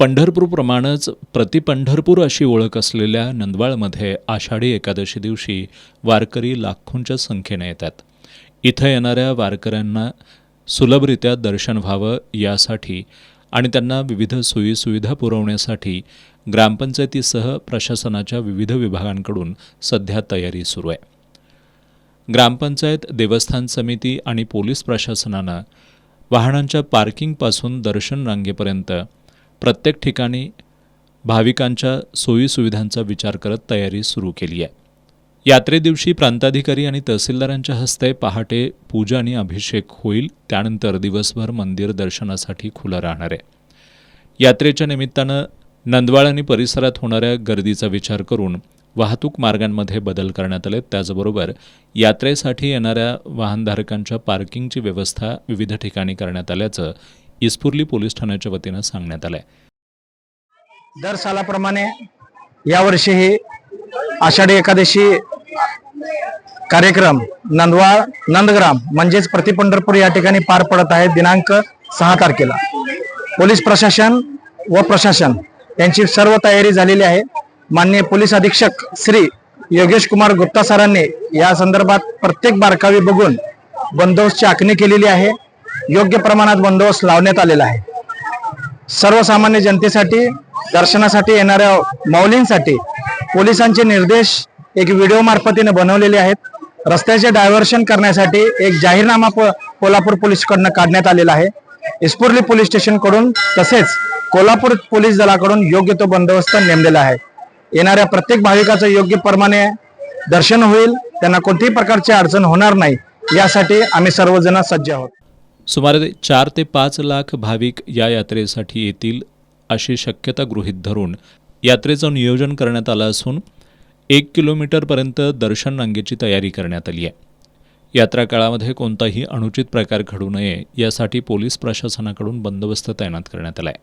पंढरपूरप्रमाणेच प्रतिपंढरपूर अशी ओळख असलेल्या नंदवाळमध्ये आषाढी एकादशी दिवशी वारकरी लाखोंच्या संख्येने येतात. इथं येणाऱ्या वारकऱ्यांना सुलभरित्या दर्शन व्हावं यासाठी आणि त्यांना विविध सोयीसुविधा पुरवण्यासाठी ग्रामपंचायतीसह प्रशासनाच्या विविध विभागांकडून सध्या तयारी सुरू आहे. ग्रामपंचायत, देवस्थान समिती आणि पोलीस प्रशासनानं वाहनांच्या पार्किंगपासून दर्शन रांगेपर्यंत प्रत्येक ठिकाणी भाविकांच्या सोयीसुविधांचा विचार करत तयारी सुरू केली आहे. यात्रेदिवशी प्रांताधिकारी आणि तहसीलदारांच्या हस्ते पहाटे पूजा आणि अभिषेक होईल. त्यानंतर दिवसभर मंदिर दर्शनासाठी खुलं राहणार आहे. यात्रेच्या निमित्तानं नंदवाळ आणि परिसरात होणाऱ्या गर्दीचा विचार करून वाहतूक मार्गांमध्ये बदल करण्यात आले. त्याचबरोबर यात्रेसाठी येणाऱ्या वाहनधारकांच्या पार्किंगची व्यवस्था विविध ठिकाणी करण्यात आल्याचं इस्पुर्ली पोलीस ठाण्याच्या वतीनं सांगण्यात आलं आहे. दर सालाप्रमाणे यावर्षीही आषाढी एकादशी कार्यक्रम नंदवाळ नंदग्राम म्हणजेच प्रतिपंढरपूर या ठिकाणी पार पडत आहे. दिनांक 6 तारखेला पोलीस प्रशासन व प्रशासन यांची सर्व तयारी झालेली आहे. माननीय पोलीस अधीक्षक श्री योगेश कुमार गुप्ता सरांनी या संदर्भात प्रत्येक बारकावी बघून बंदोबस्तची आखणी केलेली आहे. योग्य प्रमाणात बंदोबस्त लावण्यात आलेला आहे. सर्वसामान्य जनतेसाठी, दर्शनासाठी येणाऱ्या माऊलींसाठी पोलिसांचे निर्देश एक व्हिडिओ मार्फतीने बनवलेले आहेत. रस्त्याचे डायव्हर्शन करण्यासाठी एक जाहीरनामा कोल्हापूर पोलीसकडून काढण्यात आलेला आहे. इस्पुर्ली पोलीस स्टेशन कडून तसेच कोल्हापूर पोलीस दलाकडून योग्य तो बंदोबस्त नेमलेला आहे. येणाऱ्या प्रत्येक भाविकाचं योग्य प्रमाणे दर्शन होईल, त्यांना कोणत्याही प्रकारची अडचण होणार नाही यासाठी आम्ही सर्वजण सज्ज आहोत. सुमारे 4 ते 5 लाख भाविक या यात्रेसाठी येतील अशी शक्यता गृहीत धरून यात्रेचं नियोजन करण्यात आलं असून 1 किलोमीटरपर्यंत दर्शन रांगेची तयारी करण्यात आली आहे. यात्रा काळामध्ये कोणताही अनुचित प्रकार घडू नये यासाठी पोलीस प्रशासनाकडून बंदोबस्त तैनात करण्यात आला आहे.